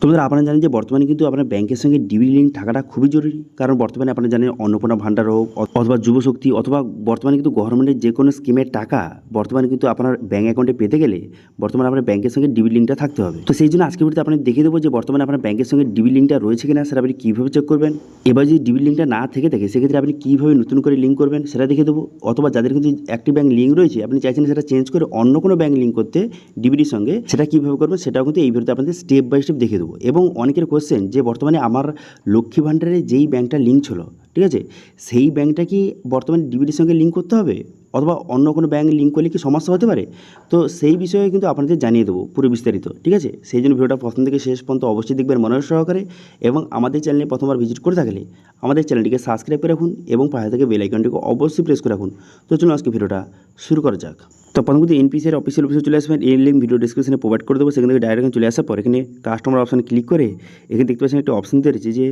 তোমাদের আপনারা জানেন যে বর্তমানে কিন্তু আপনার ব্যাংকের সঙ্গে ডিবিটি লিঙ্ক থাকাটা খুবই জরুরি। কারণ বর্তমানে আপনারা জানেন অন্নপূর্ণা ভাণ্ডার হোক অথবা যুবশক্তি অথবা বর্তমানে কিন্তু গভর্নমেন্টের যে কোনো স্কিমের টাকা বর্তমানে কিন্তু আপনার ব্যাঙ্ক অ্যাকাউন্টে পেতে গেলে বর্তমানে আপনার ব্যাংকের সঙ্গে ডিবিটি লিঙ্কটা থাকতে হবে। তো সেই জন্য আজকে ভিডিওতে আপনাদের দেখিয়ে দেবো যে বর্তমানে আপনার ব্যাংকের সঙ্গে ডিবিটি লিঙ্কটা রয়েছে কিনা সেটা আপনি কীভাবে চেক করবেন। এবার যদি ডিবিটি লিঙ্কটা না থেকে থাকে সেক্ষেত্রে আপনি কীভাবে নতুন করে লিঙ্ক করবেন সেটা দেখিয়ে দেবো। অথবা যাদের কিন্তু একটি ব্যাংক লিঙ্ক রয়েছে আপনি চাইছেন সেটা চেঞ্জ করে অন্য কোনো ব্যাংক লিঙ্ক করতে ডিবিটির সঙ্গে, সেটা কীভাবে করবেন সেটাও কিন্তু এই ভিডিওতে আপনাদের স্টেপ বাই স্টেপ দেখিয়ে দেবো। এবং অনেকের কোশ্চেন যে বর্তমানে আমার লক্ষ্মী ভাণ্ডারে যেই ব্যাংকটা লিঙ্ক ছিল, ঠিক আছে, সেই ব্যাংকটা কি বর্তমানে ডিবিটির সঙ্গে লিঙ্ক করতে হবে অথবা অন্য কোনো ব্যাংক লিঙ্ক করলে কি সমস্যা হতে পারে। তো সেই বিষয়ে কিন্তু আপনাদের জানিয়ে দেবো পুরো বিস্তারিত, ঠিক আছে। সেই জন্য ভিডিওটা প্রথম থেকে শেষ পর্যন্ত অবশ্যই দেখবেন মনোযোগ সহকারে। এবং আমাদের চ্যানেলে প্রথমবার ভিজিট করে থাকলে আমাদের চ্যানেলটিকে সাবস্ক্রাইব করে রাখুন এবং পাশে থেকে বেল আইকনটিকে অবশ্যই প্রেস করে রাখুন। তো চলুন আজকে ভিডিওটা শুরু করা যাক। তো প্রথম কিন্তু এনপিসিআর অফিসিয়াল অফিসে চলে আসবেন, এই লিঙ্ক ভিডিও ডিসক্রিপশনে প্রোভাইড করে দেবো। সেখান থেকে ডাইরেক্ট চলে আসার পর এখানে কাস্টমার অপশানে ক্লিক করে এখানে দেখতে পাচ্ছেন একটা অপশান রয়েছে যে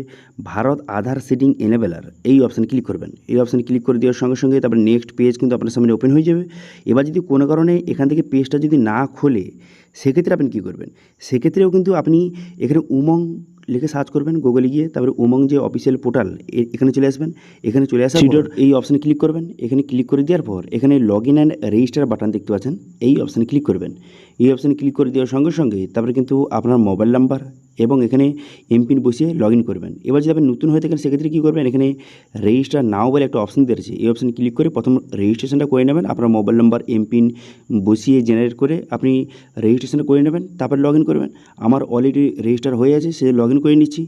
ভারত আধার সিডিং এনেবেলার, এই অপশানে ক্লিক করবেন। এই অপশানে ক্লিক করে দেওয়ার সঙ্গে সঙ্গে তারপরে নেক্সট পেজ কিন্তু আপনার সামনে ওপেন হয়ে যাবে। এবার যদি কোনো কারণে এখান থেকে পেজটা যদি না খোলে সেক্ষেত্রে আপনি কী করবেন, সেক্ষেত্রেও কিন্তু আপনি এখানে উমং লিখে সার্চ করবেন গুগলে গিয়ে, তারপরে উমং যে অফিসিয়াল পোর্টাল এখানে চলে আসবেন। এখানে চলে আসার পর এই অপশানে ক্লিক করবেন। এখানে ক্লিক করে দেওয়ার পর এখানে log in and register button দেখতে পাচ্ছেন, এই অপশানে ক্লিক করবেন। এই অপশানে ক্লিক করে দেওয়ার সঙ্গে সঙ্গে তারপরে কিন্তু আপনার মোবাইল নাম্বার এবং এখানে এমপিন বসিয়ে লগ ইন করবেন। এবার যদি আপনি নতুন হয়ে থাকেন সেক্ষেত্রে কী করবেন, এখানে রেজিস্টার নাও বলে একটা অপশান দিয়েছে, এই অপশানে ক্লিক করে প্রথম রেজিস্ট্রেশনটা করে নেবেন। আপনার মোবাইল নাম্বার এমপিন বসিয়ে জেনারেট করে আপনি রেজিস্ট্রেশনটা করে নেবেন, তারপর লগ ইন করবেন। আমার অলরেডি রেজিস্টার হয়ে আছে, সে লগ ইন করে নিচ্ছি।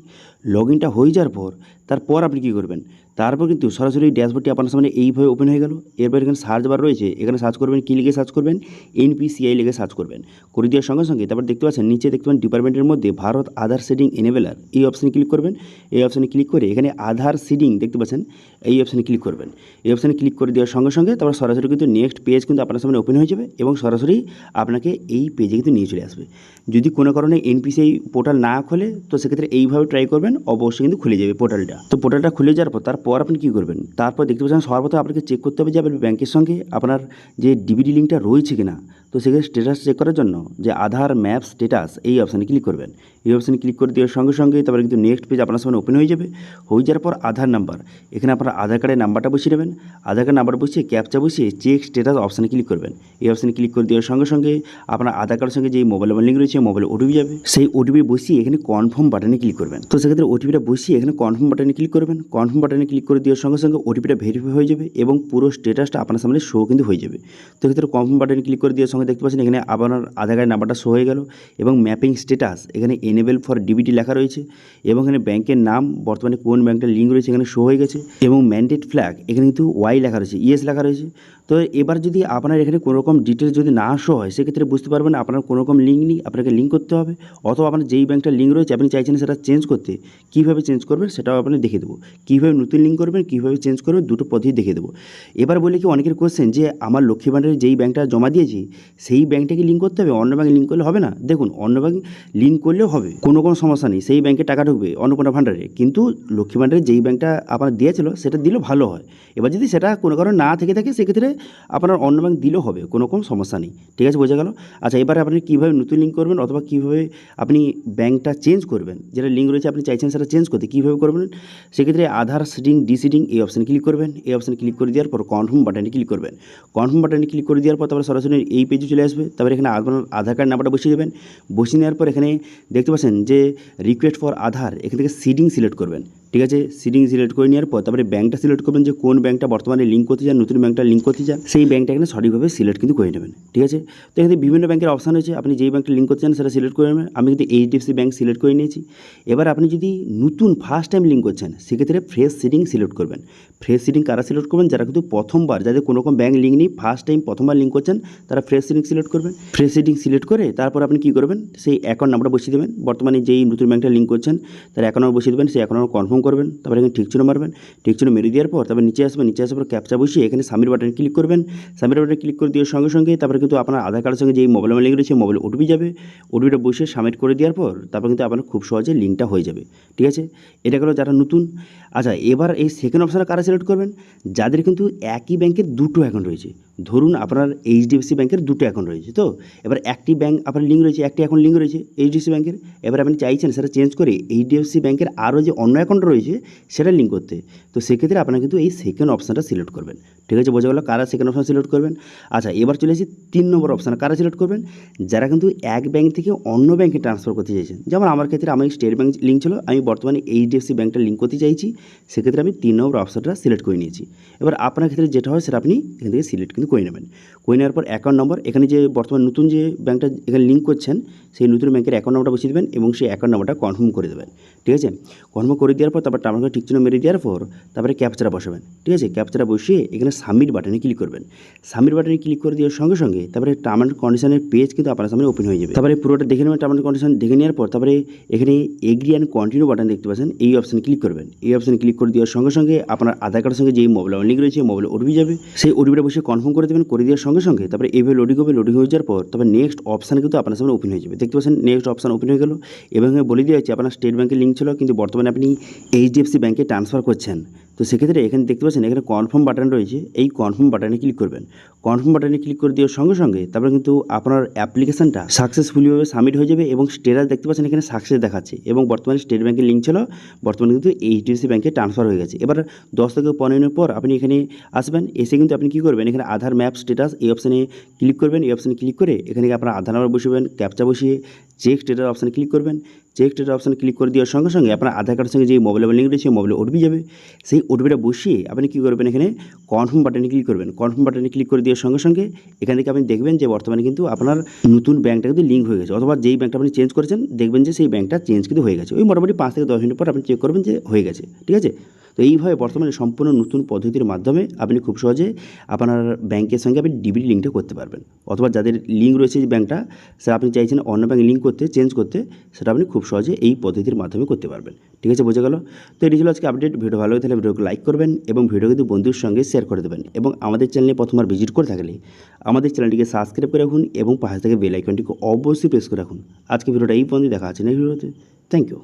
লগ ইনটা হয়ে যাওয়ার পর তারপর আপনি কী করবেন, তারপর কিন্তু সরাসরি ড্যাশবোর্ডটি আপনার সামনে এইভাবে ওপেন হয়ে গেল। এরপর এখানে সার্চ বার রয়েছে, এখানে সার্চ করবেন, কী লিখে সার্চ করবেন, এনপিসিআই লিখে সার্চ করবেন। করে দেওয়ার সঙ্গে সঙ্গে তারপর দেখতে পাচ্ছেন নিচে দেখতে পাবেন ডিপার্টমেন্টের মধ্যে ভারত আধার সিডিং এনেবেলার, এই অপশানে ক্লিক করবেন। এই অপশানে ক্লিক করে এখানে আধার সিডিং দেখতে পাচ্ছেন, এই অপশানে ক্লিক করবেন। এই অপশানে ক্লিক করে দেওয়ার সঙ্গে সঙ্গে তারপর সরাসরি কিন্তু নেক্সট পেজ কিন্তু আপনার সামনে ওপেন হয়ে যাবে এবং সরাসরি আপনাকে এই পেজে কিন্তু নিয়ে চলে আসবে। যদি কোনো কারণে এনপিসিআই পোর্টাল না খোলে তো সেক্ষেত্রে এইভাবে ট্রাই করবেন, অবশ্যই কিন্তু খুলে যাবে পোর্টালটা। তো পোর্টালটা খুলে যাওয়ার পর তারপর আপনি কী করবেন, তারপর দেখতে পাচ্ছেন সর্বপ্রথম আপনাকে চেক করতে হবে যে আপনার ব্যাংকের সঙ্গে আপনার যে ডিবিটি লিঙ্কটা রয়েছে কিনা। তো সেক্ষেত্রে স্ট্যাটাস চেক করার জন্য যে আধার ম্যাপ স্ট্যাটাস, এই অপশানে ক্লিক করবেন। এই অপশানে ক্লিক করে দেওয়ার সঙ্গে সঙ্গে তারপরে কিন্তু নেক্সট পেজ আপনার সামনে ওপেন হয়ে যাবে। হয়ে যাওয়ার পর আধার নাম্বার, এখানে আপনার আধার কার্ডের নাম্বারটা বসিয়ে নেবেন। আধার কার্ড নাম্বার বসিয়ে ক্যাপচা বসিয়ে চেক স্ট্যাটাস অপশানে ক্লিক করবেন। এই অপশানে ক্লিক করে দেওয়ার সঙ্গে সঙ্গে আপনার আধার কার্ডের সঙ্গে যে মোবাইল নাম্বার লিঙ্ক রয়েছে মোবাইলে ওটিপি যাবে, সেই ওটিপি বসিয়ে এখানে কনফার্ম বাটনে ক্লিক করবেন। তো সেক্ষেত্রে ওটিপিটা বসিয়ে এখানে কনফার্ম বাটনে ক্লিক করবেন। কনফার্ম বাটনে ক্লিক করে দেওয়ার সঙ্গে সঙ্গে ওটিপিটা ভেরিফাই হয়ে যাবে এবং পুরো স্ট্যাটাসটা আপনার সামনে শো কিন্তু হয়ে যাবে। তো সেক্ষেত্রে কনফার্ম বাটনে ক্লিক করে দেওয়ার সঙ্গে দেখতে পাচ্ছেন এখানে আপনার আধার কার্ডের নাম্বারটা শো হয়ে গেল এবং ম্যাপিং স্ট্যাটাস এখানে এনেবেল ফর ডিবিটি লেখা রয়েছে এবং এখানে ব্যাংকের নাম বর্তমানে কোন ব্যাংকটা লিঙ্ক রয়েছে এখানে শো হয়ে গেছে এবং ম্যান্ডেট ফ্ল্যাগ এখানে কিন্তু ওয়াই লেখা রয়েছে, ইয়েস লেখা রয়েছে। তো এবার যদি আপনার এখানে কোনো রকম ডিটেলস যদি না শো হয় সেক্ষেত্রে বুঝতে পারবেন আপনার কোনো রকম লিঙ্ক নেই, আপনাকে লিঙ্ক করতে হবে। অথবা আপনার যেই ব্যাংকটা লিঙ্ক রয়েছে আপনি চাইছেন সেটা চেঞ্জ করতে, কীভাবে চেঞ্জ করবেন সেটাও আপনি দেখিয়ে দেবো। কীভাবে নতুন লিঙ্ক করবেন, কীভাবে চেঞ্জ করবেন, দুটো পদ্ধতি দেখিয়ে দেবো। এবার বলে কি অনেকের কোশ্চেন যে আমার লক্ষ্মী ভাণ্ডারে যেই ব্যাংকটা জমা দিয়েছি সেই ব্যাংকটাকে লিঙ্ক করতে হবে, অন্য ব্যাংক লিঙ্ক করলে হবে না। দেখুন অন্য ব্যাংক লিঙ্ক করলেও হবে, কোনো সমস্যা নেই, সেই ব্যাংকে টাকা ঢুকবে অন্নপূর্ণা ভাণ্ডারে, কিন্তু লক্ষ্মী ভাণ্ডারে যেই ব্যাংকটা আপনার দিয়েছিল সেটা দিলেও ভালো হয়। এবার যদি সেটা কোনো কারণে না থেকে থাকে সেক্ষেত্রে আপনার অন্য ব্যাংক দিলেও হবে, কোনো সমস্যা নেই, ঠিক আছে, বোঝা গেল। আচ্ছা এবারে আপনি কীভাবে নতুন লিঙ্ক করবেন অথবা কীভাবে আপনি ব্যাংকটা চেঞ্জ করবেন, যেটা লিঙ্ক রয়েছে আপনি চাইছেন সেটা চেঞ্জ করতে কীভাবে করবেন, সেক্ষেত্রে আধার সিডিং ডিসিডিং এই অপশানে ক্লিক করবেন। এই অপশানে ক্লিক করে দেওয়ার পর কনফার্ম বাটনে ক্লিক করবেন। কনফার্ম বাটনে ক্লিক করে দেওয়ার পর তারপরে সরাসরি এই পেজে চলে আসবে। তারপরে এখানে আপনার আধার কার্ড নাম্বারটা বসিয়ে দেবেন। বসিয়ে নেওয়ার পর এখানে দেখতে পাচ্ছেন যে রিকোয়েস্ট ফর আধার, এখান থেকে সিডিং সিলেক্ট করবেন, ঠিক আছে। সিডিং সিলেক্ট করে নেওয়ার পর তারপরে ব্যাংকটা সিলেক্ট করবেন যে কোন ব্যাংকটা বর্তমানে লিঙ্ক করতে চান, নতুন ব্যাংকটা লিঙ্ক করতে চান, সেই ব্যাংকটা এখানে সঠিকভাবে সিলেক্ট কিন্তু করে নেবেন, ঠিক আছে। তো এখানে বিভিন্ন ব্যাংকের অপশান রয়েছে, আপনি যেই ব্যাংকটা লিঙ্ক করতে চান সেটা সিলেক্ট করে নেবেন। আমি কিন্তু এইচডিএফসি ব্যাংক সিলেক্ট করে নিয়েছি। এবার আপনি যদি নতুন ফার্স্ট টাইম লিঙ্ক করছেন সেক্ষেত্রে ফ্রেশ সিডিং সিলেক্ট করবেন। ফ্রেশ সিডিং কারা সিলেক্ট করবেন, যারা কিন্তু প্রথমবার, যাদের কোনো রকম ব্যাংক লিঙ্ক নেই, ফার্স্ট টাইম প্রথমবার লিঙ্ক করছেন তারা ফ্রেশ সিডিং সিলেক্ট করবেন। ফ্রেশ সিডিং সিলেক্ট করে তারপর আপনি কী করবেন, সেই অ্যাকাউন্ট নাম্বারটা বসিয়ে দেবেন, বর্তমানে যেই নতুন ব্যাংকটা লিঙ্ক করছেন তার অ্যাকাউন্ট নাম্বার বসিয়ে দেবেন, সেই অ্যাকাউন্ট নাম্বার কনফার্ম করবেন। তারপরে এখানে ঠিক চিহ্ন মারবেন, ঠিক চিহ্ন মেরে দেওয়ার পর তারপর নিচে আসবেন, নিচে আসার পর ক্যাপচা বসিয়ে এখানে সাবমিট বাটনে ক্লিক করবেন। সাবমিট বাটনে ক্লিক করে দেওয়ার সঙ্গে সঙ্গে তারপরে কিন্তু আপনার আধার কার্ডের সঙ্গে যেই মোবাইল নাম্বার লিঙ্ক রয়েছে মোবাইলে ওটিপি যাবে। ওটিপিটা বসে সাবমিট করে দেওয়ার পর তারপর কিন্তু আপনার খুব সহজে লিঙ্কটা হয়ে যাবে, ঠিক আছে। এটা গেলো যারা নতুন। আচ্ছা এবার এই সেকেন্ড অপশানে কারা সিলেক্ট করবেন, যাদের কিন্তু একই ব্যাংকের দুটো অ্যাকাউন্ট রয়েছে, ধরুন আপনার এইচডিএফসি ব্যাংকের দুটো অ্যাকাউন্ট রয়েছে, তো এবার একটি ব্যাংক আপনার লিঙ্ক রয়েছে, একটি অ্যাকাউন্ট লিঙ্ক রয়েছে এইচডিএফসি ব্যাংকের। এবার আপনি চাইছেন সেটা চেঞ্জ করে এইচডিএফসি ব্যাংকের আরও যে অন্য অ্যাকাউন্ট রয়েছে সেটা লিঙ্ক করতে। তো সেক্ষেত্রে আপনারা কিন্তু এই সেকেন্ড অপশানটা সিলেক্ট করবেন। ঠিক আছে, বোঝা গেল কারা সেকেন্ড অপশান সিলেক্ট করবেন। আচ্ছা, এবার চলে আসি 3 নম্বর অপশান, কারা সিলেক্ট করবেন? যারা কিন্তু এক ব্যাংক থেকে অন্য ব্যাংকে ট্রান্সফার করতে চাইছেন। যেমন আমার ক্ষেত্রে আমার স্টেট ব্যাংক লিঙ্ক ছিল, আমি বর্তমানে এইচডিএফসি ব্যাংকটা লিঙ্ক করতে চাইছি, সেক্ষেত্রে আমি 3 নম্বর অপশানটা সিলেক্ট করে নিয়েছি। এবার আপনার ক্ষেত্রে যেটা হয় সেটা আপনি এখান থেকে সিলেক্ট কিন্তু করে নেবেন। করে নেওয়ার পর অ্যাকাউন্ট নম্বর, এখানে যে বর্তমান নতুন যে ব্যাংকটা এখানে লিঙ্ক করছেন সেই নতুন ব্যাংকের অ্যাকাউন্ট নম্বরটা বসিয়ে দেবেন এবং সেই অ্যাকাউন্ট নম্বরটা কনফার্ম করে দেবেন। ঠিক আছে, কনফার্ম করে দেওয়ার পর তারপর টার্মিনাল টিক চিহ্ন মেরে দেওয়ার পর তারপরে ক্যাপচারা বসাবেন। ঠিক আছে, ক্যাপচারা বসিয়ে এখানে সাবমিট বাটনে ক্লিক করবেন। সাবমিট বাটনে ক্লিক করে দেওয়ার সঙ্গে সঙ্গে তারপরে টার্ম অ্যান্ড কন্ডিশনের পেজ কিন্তু আপনার সামনে ওপেন হয়ে যাবে। তারপরে পুরোটা দেখে নেবেন, টার্ম অ্যান্ড কন্ডিশন দেখে নেওয়ার পর তারপরে এখানে এগ্রি অ্যান্ড কন্টিনিউ বাটন দেখতে পাচ্ছেন, এই অপশানে ক্লিক করবেন। এই অপশানে ক্লিক করে দেওয়ার সঙ্গে সঙ্গে আপনার আধার কার্ডের সঙ্গে যে মোবাইল লিঙ্ক রয়েছে মোবাইল ওটিপি যাবে, সেই ওটিপিটা বসে কনফার্ম করে দেবেন। করে দেওয়ার সঙ্গে সঙ্গে তারপরে এইভাবে লোডিং হবে, লোডিং হয়ে যাওয়ার পর তারপরে নেক্সট অপশান কিন্তু আপনার সামনে ওপেন হয়ে যাবে। দেখতে পাচ্ছেন নেক্সট অপশান ওপেন হয়ে গেল এবং বলে দেওয়া হচ্ছে আপনার স্টেট ব্যাংকের লিঙ্ক ছিল কিন্তু বর্তমানে আপনি এইচডিএফসি ব্যাংকে ট্রান্সফার করছেন। তো সেক্ষেত্রে এখানে দেখতে পাচ্ছেন এখানে কনফার্ম বাটন রয়েছে, এই কনফার্ম বাটনে ক্লিক করবেন। কনফার্ম বাটনে ক্লিক করে দেওয়ার সঙ্গে সঙ্গে তারপরে কিন্তু আপনার অ্যাপ্লিকেশনটা সাকসেসফুলিভাবে সাবমিট হয়ে যাবে এবং স্টেটাস দেখতে পাচ্ছেন এখানে সাকসেস দেখাচ্ছে এবং বর্তমানে স্টেট ব্যাংকের লিঙ্ক ছিল, বর্তমানে কিন্তু এইচডিএফসি ব্যাংকে ট্রান্সফার হয়ে গেছে। এবার 10 থেকে 15 মিনিট পর আপনি এখানে আসবেন, এসে কিন্তু আপনি কী করবেন, এখানে আধার ম্যাপ স্টেটাস এই অপশানে ক্লিক করবেন। এই অপশানে ক্লিক করে এখানে আপনার আধার নাম্বার বসাবেন, ক্যাপচা বসিয়ে চেক স্টেটাস অপশানে ক্লিক করবেন। চেক স্টেটাস অপশানে ক্লিক করে দেওয়ার সঙ্গে সঙ্গে আপনার আধার কার্ডের সঙ্গে যে মোবাইল লিঙ্ক রয়েছে মোবাইলে ওটিপি যাবে, সেই ওটিপিটা বসিয়ে আপনি কী করবেন, এখানে কনফার্ম বাটনে ক্লিক করবেন। কনফার্ম বাটনে ক্লিক করে দেওয়ার সঙ্গে সঙ্গে এখান থেকে আপনি দেখবেন যে বর্তমানে কিন্তু আপনার নতুন ব্যাংকটা কিন্তু লিঙ্ক হয়ে গেছে, অথবা যেই ব্যাংকটা আপনি চেঞ্জ করেছেন দেখবেন যে সেই ব্যাংকটা চেঞ্জ কিন্তু হয়ে গেছে। ওই মোটামুটি 5 থেকে 10 মিনিট পর আপনি চেক করবেন যে হয়ে গেছে। ঠিক আছে, তো এইভাবে বর্তমানে সম্পূর্ণ নতুন পদ্ধতির মাধ্যমে আপনি খুব সহজে আপনার ব্যাংকের সঙ্গে আপনি ডিবিটি লিঙ্কটা করতে পারবেন, অথবা যাদের লিঙ্ক রয়েছে যে ব্যাংকটা সেটা আপনি চাইছেন অন্য ব্যাংকে লিঙ্ক করতে, চেঞ্জ করতে, সেটা আপনি খুব সহজে এই পদ্ধতির মাধ্যমে করতে পারবেন। ঠিক আছে, বোঝা গেল? তো এটি ছিল আজকে আপডেট। ভিডিও ভালো হয়ে থাকলে ভিডিওকে লাইক করবেন এবং ভিডিও কিন্তু বন্ধুর সঙ্গে শেয়ার করে দেবেন এবং আমাদের চ্যানেলে প্রথমবার ভিজিট করে থাকলে আমাদের চ্যানেলটিকে সাবস্ক্রাইব করে রাখুন এবং পাশে থেকে বেল আইকনটিকে অবশ্যই প্রেস করে রাখুন। আজকে ভিডিওটা এই পর্যন্ত, দেখা আছে নেক্সট ভিডিওতে। Thank you.